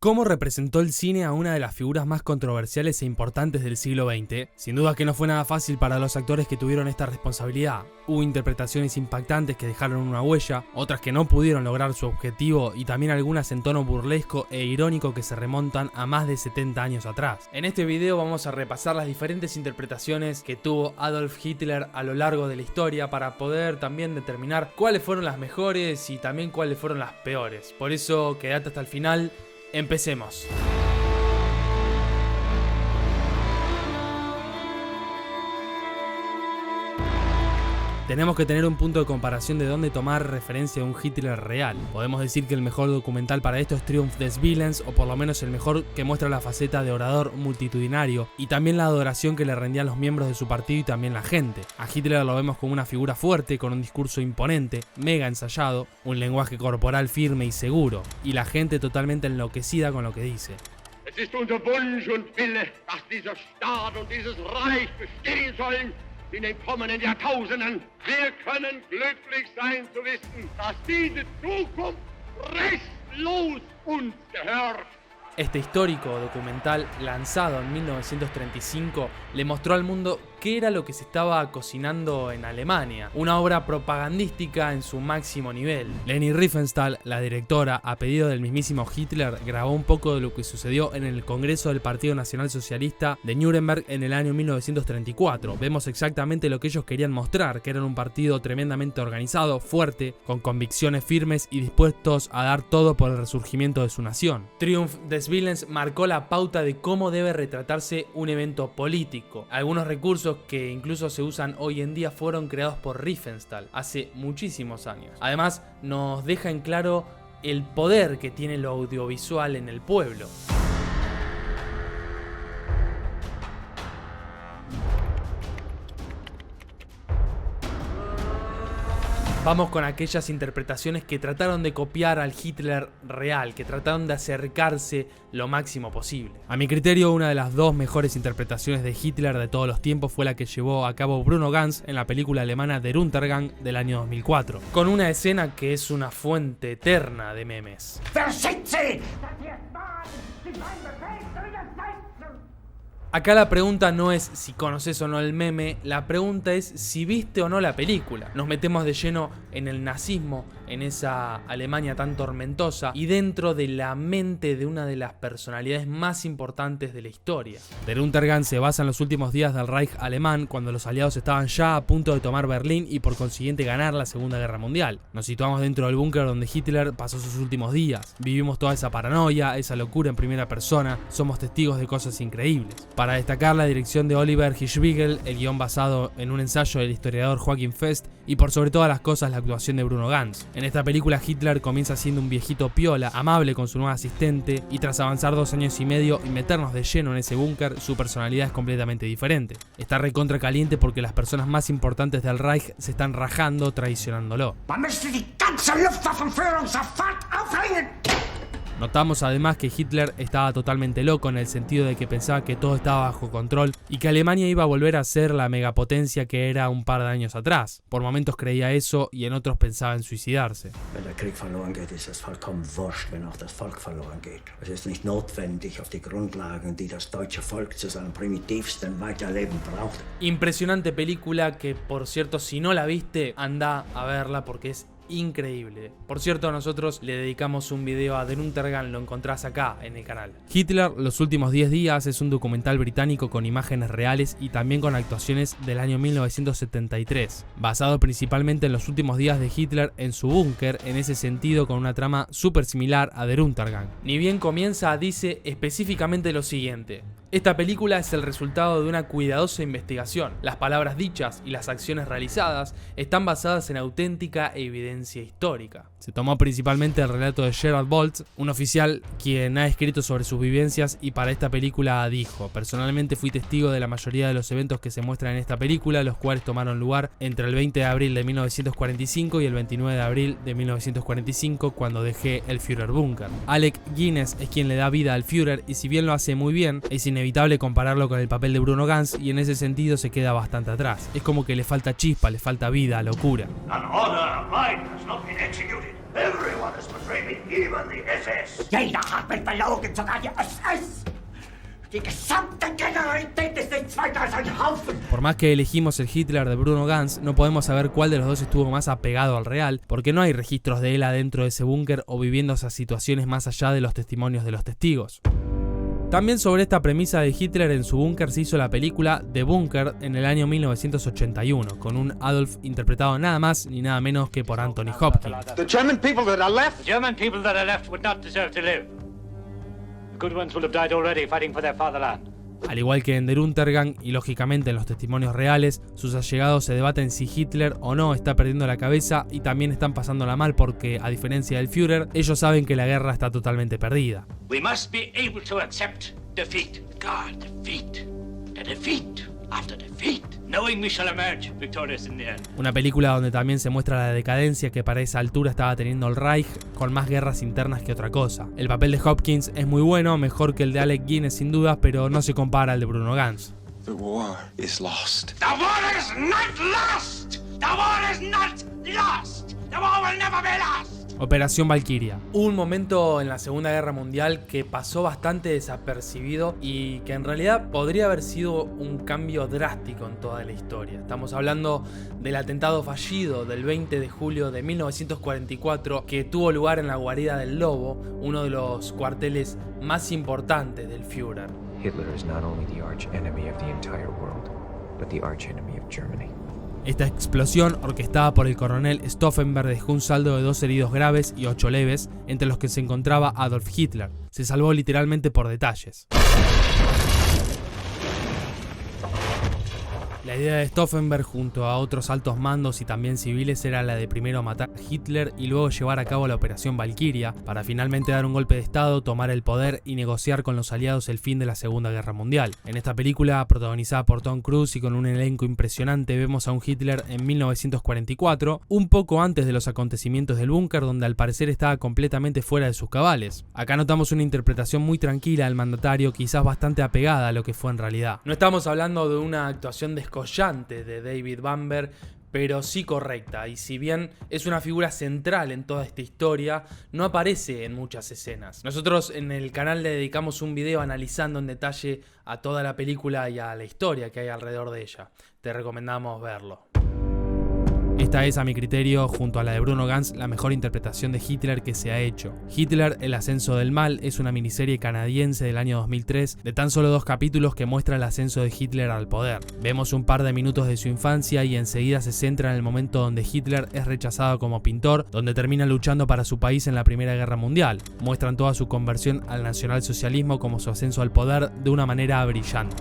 ¿Cómo representó el cine a una de las figuras más controversiales e importantes del siglo XX? Sin duda que no fue nada fácil para los actores que tuvieron esta responsabilidad. Hubo interpretaciones impactantes que dejaron una huella, otras que no pudieron lograr su objetivo y también algunas en tono burlesco e irónico que se remontan a más de 70 años atrás. En este video vamos a repasar las diferentes interpretaciones que tuvo Adolf Hitler a lo largo de la historia para poder también determinar cuáles fueron las mejores y también cuáles fueron las peores. Por eso quédate hasta el final. Empecemos. Tenemos que tener un punto de comparación de dónde tomar referencia de un Hitler real. Podemos decir que el mejor documental para esto es Triumph des Willens, o por lo menos el mejor que muestra la faceta de orador multitudinario y también la adoración que le rendían los miembros de su partido y también la gente. A Hitler lo vemos como una figura fuerte, con un discurso imponente, mega ensayado, un lenguaje corporal firme y seguro, y la gente totalmente enloquecida con lo que dice. Es ist unser Wunsch und Wille, dass dieser Staat und dieses Reich bestehen sollen in den kommenden Jahrtausenden. Wir können glücklich sein zu wissen, dass diese Zukunft restlos uns gehört. Este histórico documental, lanzado en 1935, le mostró al mundo qué era lo que se estaba cocinando en Alemania, una obra propagandística en su máximo nivel. Leni Riefenstahl, la directora, a pedido del mismísimo Hitler, grabó un poco de lo que sucedió en el Congreso del Partido Nacional Socialista de Nuremberg en el año 1934. Vemos exactamente lo que ellos querían mostrar, que eran un partido tremendamente organizado, fuerte, con convicciones firmes y dispuestos a dar todo por el resurgimiento de su nación. Triumph des Willens marcó la pauta de cómo debe retratarse un evento político. Algunos recursos que incluso se usan hoy en día fueron creados por Riefenstahl hace muchísimos años. Además, nos deja en claro el poder que tiene lo audiovisual en el pueblo. Vamos con aquellas interpretaciones que trataron de copiar al Hitler real, que trataron de acercarse lo máximo posible. A mi criterio, una de las dos mejores interpretaciones de Hitler de todos los tiempos fue la que llevó a cabo Bruno Ganz en la película alemana Der Untergang del año 2004, con una escena que es una fuente eterna de memes. Acá la pregunta no es si conoces o no el meme, la pregunta es si viste o no la película. Nos metemos de lleno en el nazismo, en esa Alemania tan tormentosa y dentro de la mente de una de las personalidades más importantes de la historia. Der Untergang se basa en los últimos días del Reich alemán, cuando los aliados estaban ya a punto de tomar Berlín y por consiguiente ganar la Segunda Guerra Mundial. Nos situamos dentro del búnker donde Hitler pasó sus últimos días. Vivimos toda esa paranoia, esa locura en primera persona, somos testigos de cosas increíbles. Para destacar la dirección de Oliver Hirschbiegel, el guión basado en un ensayo del historiador Joachim Fest y por sobre todas las cosas la actuación de Bruno Ganz. En esta película Hitler comienza siendo un viejito piola, amable con su nueva asistente y tras avanzar 2 años y medio y meternos de lleno en ese búnker, su personalidad es completamente diferente. Está recontra caliente porque las personas más importantes del Reich se están rajando traicionándolo. Notamos además que Hitler estaba totalmente loco en el sentido de que pensaba que todo estaba bajo control y que Alemania iba a volver a ser la megapotencia que era un par de años atrás. Por momentos creía eso y en otros pensaba en suicidarse. Wenn der Krieg verloren geht, ist es vollkommen wurscht, wenn auch das Volk verloren geht. Es ist nicht notwendig, auf die Grundlagen, die das deutsche Volk zu seinem primitivsten Weiterleben braucht. Impresionante película que, por cierto, si no la viste, anda a verla porque es increíble. Por cierto, nosotros le dedicamos un video a Der Untergang, lo encontrás acá en el canal. Hitler, los últimos 10 días es un documental británico con imágenes reales y también con actuaciones del año 1973, basado principalmente en los últimos días de Hitler en su búnker, en ese sentido con una trama súper similar a Der Untergang. Ni bien comienza, dice específicamente lo siguiente: esta película es el resultado de una cuidadosa investigación. Las palabras dichas y las acciones realizadas están basadas en auténtica evidencia histórica. Se tomó principalmente el relato de Gerald Boltz, un oficial quien ha escrito sobre sus vivencias y para esta película dijo: personalmente fui testigo de la mayoría de los eventos que se muestran en esta película, los cuales tomaron lugar entre el 20 de abril de 1945 y el 29 de abril de 1945 cuando dejé el Führerbunker. Alec Guinness es quien le da vida al Führer y si bien lo hace muy bien, es inevitable compararlo con el papel de Bruno Ganz y en ese sentido se queda bastante atrás. Es como que le falta chispa, le falta vida, locura. An order of mine has not been executed. Everyone has betrayed me, even the SS. Jeder hat mich belogen, sogar die SS. Die gesamte Generalität ist nichts weiter als ein Haufen. Por más que elegimos el Hitler de Bruno Ganz, no podemos saber cuál de los dos estuvo más apegado al real, porque no hay registros de él adentro de ese búnker o viviendo esas situaciones más allá de los testimonios de los testigos. También sobre esta premisa de Hitler en su búnker se hizo la película The Bunker en el año 1981, con un Adolf interpretado nada más ni nada menos que por Anthony Hopkins. The German people that are left. The German people that are left would not deserve to live. The good ones will have died already fighting for their fatherland. Al igual que en Der Untergang y lógicamente en los testimonios reales, sus allegados se debaten si Hitler o no está perdiendo la cabeza y también están pasándola mal porque, a diferencia del Führer, ellos saben que la guerra está totalmente perdida. We must be able to accept defeat. God, defeat. The defeat after defeat. Knowing we shall emerge victorious in the end. Una película donde también se muestra la decadencia que para esa altura estaba teniendo el Reich, con más guerras internas que otra cosa. El papel de Hopkins es muy bueno, mejor que el de Alec Guinness sin dudas, pero no se compara al de Bruno Ganz. The war is lost. The war is not lost. The war is not lost. The war will never be lost. Operación Valkyria. Hubo un momento en la Segunda Guerra Mundial que pasó bastante desapercibido y que en realidad podría haber sido un cambio drástico en toda la historia. Estamos hablando del atentado fallido del 20 de julio de 1944 que tuvo lugar en la guarida del Lobo, uno de los cuarteles más importantes del Führer. Hitler is not only the arch enemy of the entire world, but the arch enemy of Germany. Esta explosión, orquestada por el coronel Stauffenberg, dejó un saldo de 2 heridos graves y 8 leves, entre los que se encontraba Adolf Hitler. Se salvó literalmente por detalles. La idea de Stauffenberg junto a otros altos mandos y también civiles era la de primero matar a Hitler y luego llevar a cabo la operación Valkyria para finalmente dar un golpe de estado, tomar el poder y negociar con los aliados el fin de la Segunda Guerra Mundial. En esta película, protagonizada por Tom Cruise y con un elenco impresionante, vemos a un Hitler en 1944, un poco antes de los acontecimientos del búnker, donde al parecer estaba completamente fuera de sus cabales. Acá notamos una interpretación muy tranquila del mandatario, quizás bastante apegada a lo que fue en realidad. No estamos hablando de una actuación descollante de David Bamber, pero sí correcta, y si bien es una figura central en toda esta historia, no aparece en muchas escenas. Nosotros en el canal le dedicamos un video analizando en detalle a toda la película y a la historia que hay alrededor de ella. Te recomendamos verlo. Esta es, a mi criterio, junto a la de Bruno Ganz, la mejor interpretación de Hitler que se ha hecho. Hitler, el ascenso del mal, es una miniserie canadiense del año 2003 de tan solo 2 capítulos que muestra el ascenso de Hitler al poder. Vemos un par de minutos de su infancia y enseguida se centra en el momento donde Hitler es rechazado como pintor, donde termina luchando para su país en la Primera Guerra Mundial. Muestran toda su conversión al nacionalsocialismo como su ascenso al poder de una manera brillante.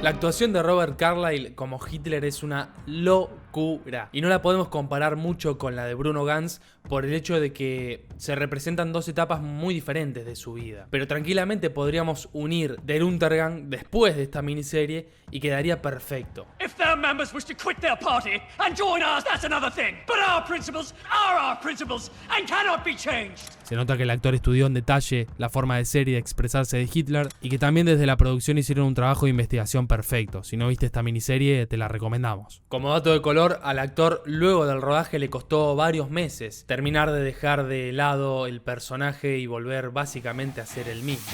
La actuación de Robert Carlyle como Hitler es una locura y no la podemos comparar mucho con la de Bruno Ganz por el hecho de que se representan 2 etapas muy diferentes de su vida. Pero tranquilamente podríamos unir Der Untergang después de esta miniserie y quedaría perfecto. If their members wish to quit their party and join ours, that's another thing. But our principles are our principles and cannot be changed. Se nota que el actor estudió en detalle la forma de ser y de expresarse de Hitler y que también desde la producción hicieron un trabajo de investigación perfecto. Si no viste esta miniserie, te la recomendamos. Como dato de color, al actor luego del rodaje le costó varios meses terminar de dejar de lado el personaje y volver básicamente a ser el mismo.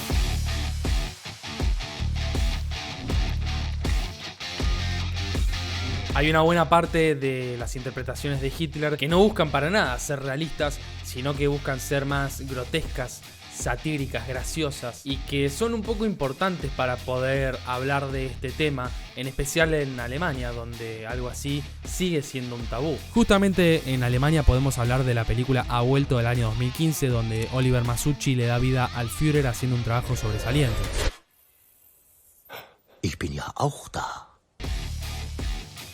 Hay una buena parte de las interpretaciones de Hitler que no buscan para nada ser realistas, sino que buscan ser más grotescas, satíricas, graciosas y que son un poco importantes para poder hablar de este tema, en especial en Alemania, donde algo así sigue siendo un tabú. Justamente en Alemania podemos hablar de la película Ha vuelto del año 2015, donde Oliver Masucci le da vida al Führer haciendo un trabajo sobresaliente. Ich bin ja auch da.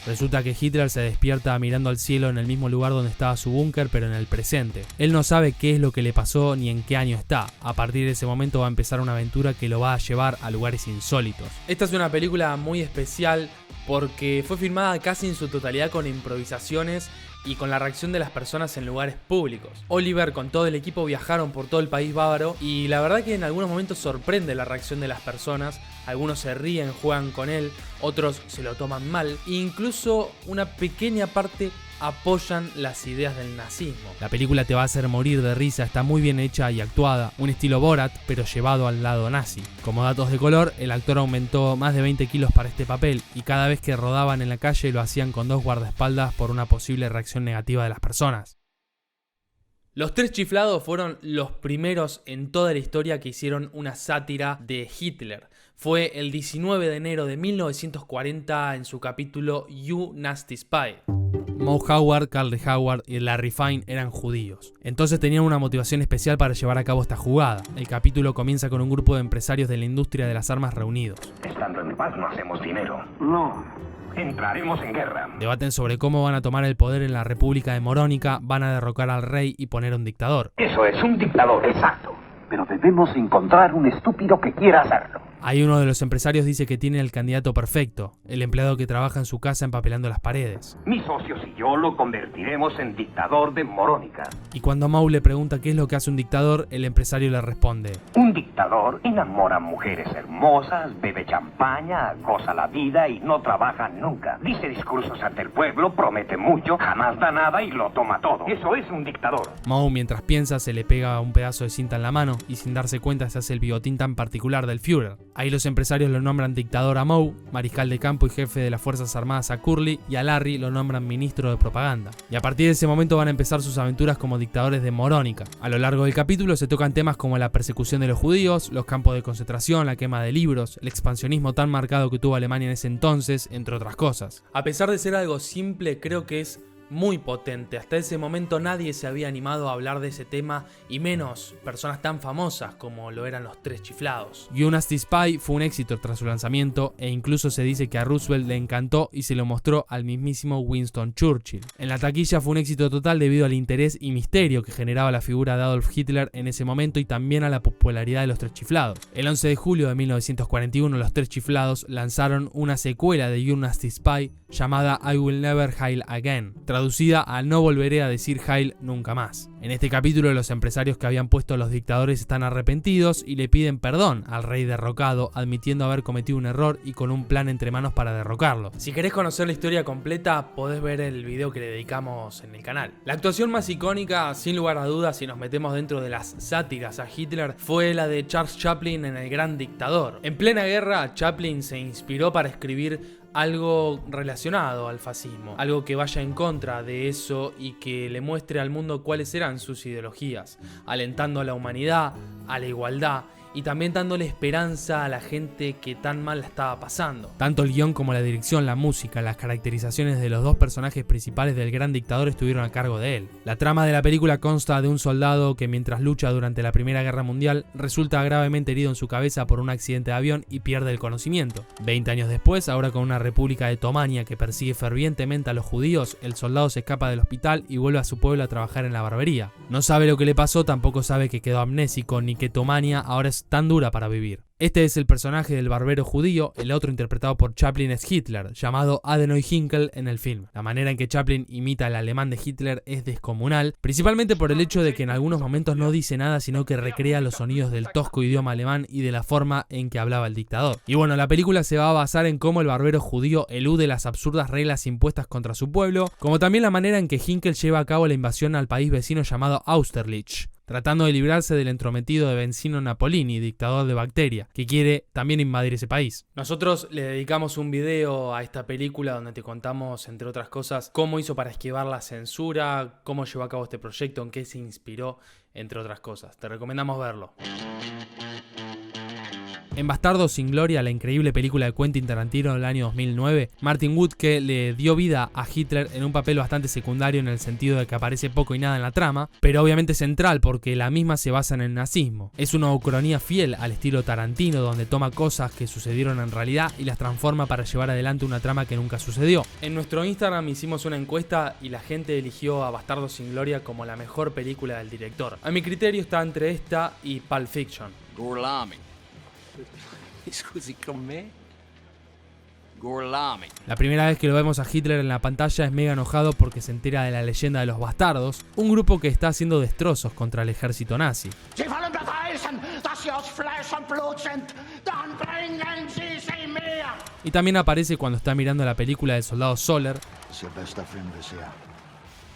Resulta que Hitler se despierta mirando al cielo en el mismo lugar donde estaba su búnker, pero en el presente. Él no sabe qué es lo que le pasó ni en qué año está. A partir de ese momento va a empezar una aventura que lo va a llevar a lugares insólitos. Esta es una película muy especial porque fue filmada casi en su totalidad con improvisaciones y con la reacción de las personas en lugares públicos. Oliver con todo el equipo viajaron por todo el país bávaro y la verdad que en algunos momentos sorprende la reacción de las personas. Algunos se ríen, juegan con él, otros se lo toman mal e incluso una pequeña parte apoyan las ideas del nazismo. La película te va a hacer morir de risa, está muy bien hecha y actuada, un estilo Borat pero llevado al lado nazi. Como datos de color, el actor aumentó más de 20 kilos para este papel y cada vez que rodaban en la calle lo hacían con 2 guardaespaldas por una posible reacción negativa de las personas. Los Tres Chiflados fueron los primeros en toda la historia que hicieron una sátira de Hitler. Fue el 19 de enero de 1940 en su capítulo You Nasty Spy. Moe Howard, Carl D. Howard y Larry Fine eran judíos. Entonces tenían una motivación especial para llevar a cabo esta jugada. El capítulo comienza con un grupo de empresarios de la industria de las armas reunidos. Estando en paz no hacemos dinero. No. Entraremos en guerra. Debaten sobre cómo van a tomar el poder en la República de Morónica, van a derrocar al rey y poner a un dictador. Eso es, un dictador, exacto. Pero debemos encontrar un estúpido que quiera hacerlo. Ahí uno de los empresarios dice que tiene el candidato perfecto, el empleado que trabaja en su casa empapelando las paredes. Mis socios y yo lo convertiremos en dictador de Morónica. Y cuando Moe le pregunta qué es lo que hace un dictador, el empresario le responde: un dictador enamora mujeres hermosas, bebe champaña, goza la vida y no trabaja nunca. Dice discursos ante el pueblo, promete mucho, jamás da nada y lo toma todo. Eso es un dictador. Moe, mientras piensa, se le pega un pedazo de cinta en la mano y sin darse cuenta se hace el bigotín tan particular del Führer. Ahí los empresarios lo nombran dictador a Moe, mariscal de campo y jefe de las Fuerzas Armadas a Curly, y a Larry lo nombran ministro de propaganda. Y a partir de ese momento van a empezar sus aventuras como dictadores de Morónica. A lo largo del capítulo se tocan temas como la persecución de los judíos, los campos de concentración, la quema de libros, el expansionismo tan marcado que tuvo Alemania en ese entonces, entre otras cosas. A pesar de ser algo simple, creo que es muy potente. Hasta ese momento nadie se había animado a hablar de ese tema, y menos personas tan famosas como lo eran los Tres Chiflados. You Nasty Spy fue un éxito tras su lanzamiento, e incluso se dice que a Roosevelt le encantó y se lo mostró al mismísimo Winston Churchill. En la taquilla fue un éxito total debido al interés y misterio que generaba la figura de Adolf Hitler en ese momento y también a la popularidad de los Tres Chiflados. El 11 de julio de 1941 los Tres Chiflados lanzaron una secuela de You Nasty Spy llamada I Will Never Heil Again, traducida a No volveré a decir Heil nunca más. En este capítulo los empresarios que habían puesto a los dictadores están arrepentidos y le piden perdón al rey derrocado, admitiendo haber cometido un error y con un plan entre manos para derrocarlo. Si querés conocer la historia completa, podés ver el video que le dedicamos en el canal. La actuación más icónica, sin lugar a dudas, si nos metemos dentro de las sátiras a Hitler, fue la de Charles Chaplin en El Gran Dictador. En plena guerra, Chaplin se inspiró para escribir algo relacionado al fascismo, algo que vaya en contra de eso y que le muestre al mundo cuáles eran sus ideologías, alentando a la humanidad, a la igualdad y también dándole esperanza a la gente que tan mal la estaba pasando. Tanto el guión como la dirección, la música, las caracterizaciones de los dos personajes principales del Gran Dictador estuvieron a cargo de él. La trama de la película consta de un soldado que mientras lucha durante la Primera Guerra Mundial resulta gravemente herido en su cabeza por un accidente de avión y pierde el conocimiento. 20 años después, ahora con una república de Tomania que persigue fervientemente a los judíos, el soldado se escapa del hospital y vuelve a su pueblo a trabajar en la barbería. No sabe lo que le pasó, tampoco sabe que quedó amnésico ni que Tomania ahora es tan dura para vivir. Este es el personaje del barbero judío, el otro interpretado por Chaplin es Hitler, llamado Adenoid Hynkel en el film. La manera en que Chaplin imita al alemán de Hitler es descomunal, principalmente por el hecho de que en algunos momentos no dice nada sino que recrea los sonidos del tosco idioma alemán y de la forma en que hablaba el dictador. Y bueno, la película se va a basar en cómo el barbero judío elude las absurdas reglas impuestas contra su pueblo, como también la manera en que Hynkel lleva a cabo la invasión al país vecino llamado Austerlitz, tratando de librarse del entrometido de Benzino Napolini, dictador de Bacteria, que quiere también invadir ese país. Nosotros le dedicamos un video a esta película donde te contamos, entre otras cosas, cómo hizo para esquivar la censura, cómo llevó a cabo este proyecto, en qué se inspiró, entre otras cosas. Te recomendamos verlo. En Bastardos sin Gloria, la increíble película de Quentin Tarantino del año 2009, Martin Wood, que le dio vida a Hitler en un papel bastante secundario en el sentido de que aparece poco y nada en la trama, pero obviamente central porque la misma se basa en el nazismo. Es una ucronía fiel al estilo Tarantino, donde toma cosas que sucedieron en realidad y las transforma para llevar adelante una trama que nunca sucedió. En nuestro Instagram hicimos una encuesta y la gente eligió a Bastardos sin Gloria como la mejor película del director. A mi criterio está entre esta y Pulp Fiction. Gorlami. Scusi, con me? Gorlami. La primera vez que lo vemos a Hitler en la pantalla es mega enojado porque se entera de la leyenda de los bastardos, un grupo que está haciendo destrozos contra el ejército nazi. Y también aparece cuando está mirando la película del soldado Soller,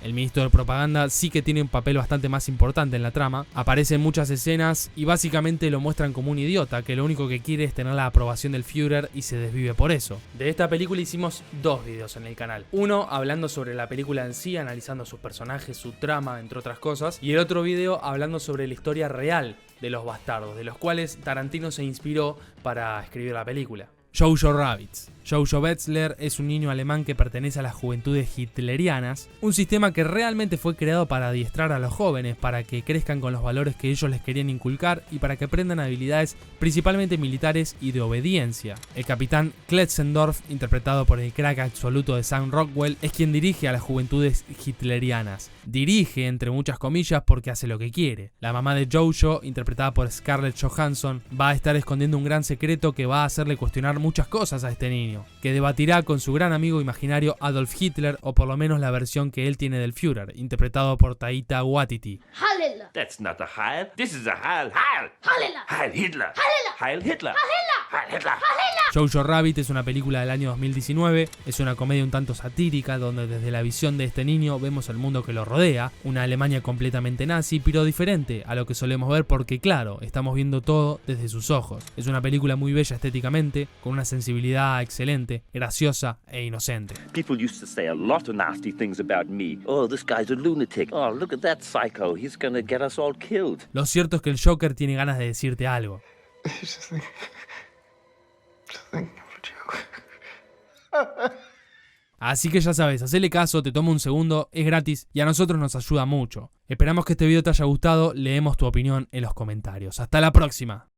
El ministro de propaganda sí que tiene un papel bastante más importante en la trama, aparece en muchas escenas y básicamente lo muestran como un idiota que lo único que quiere es tener la aprobación del Führer y se desvive por eso. De esta película hicimos 2 videos en el canal. Uno hablando sobre la película en sí, analizando sus personajes, su trama, entre otras cosas, y el otro video hablando sobre la historia real de los bastardos, de los cuales Tarantino se inspiró para escribir la película. Jojo Rabbit. Jojo Wetzler es un niño alemán que pertenece a las juventudes hitlerianas, un sistema que realmente fue creado para adiestrar a los jóvenes, para que crezcan con los valores que ellos les querían inculcar y para que aprendan habilidades principalmente militares y de obediencia. El capitán Kletzendorf, interpretado por el crack absoluto de Sam Rockwell, es quien dirige a las juventudes hitlerianas. Dirige entre muchas comillas porque hace lo que quiere. La mamá de Jojo, interpretada por Scarlett Johansson, va a estar escondiendo un gran secreto que va a hacerle cuestionar muchas cosas a este niño, que debatirá con su gran amigo imaginario Adolf Hitler, o por lo menos la versión que él tiene del Führer, interpretado por Taika Waititi. Heil! That's not a Heil. This is a Heil. Heil! Heil Hitler! Heil Hitler! Heil Hitler! Jojo Rabbit es una película del año 2019, es una comedia un tanto satírica donde desde la visión de este niño vemos el mundo que lo rodea, una Alemania completamente nazi, pero diferente a lo que solemos ver porque claro, estamos viendo todo desde sus ojos. Es una película muy bella estéticamente, con una sensibilidad excelente, graciosa e inocente. People used to say a lot of nasty things about me. Oh, this guy's a lunatic. Oh, look at that psycho. He's gonna get us all killed. Lo cierto es que el Joker tiene ganas de decirte algo. Así que ya sabes, hacele caso, te toma un segundo, es gratis y a nosotros nos ayuda mucho. Esperamos que este video te haya gustado, leemos tu opinión en los comentarios. Hasta la próxima.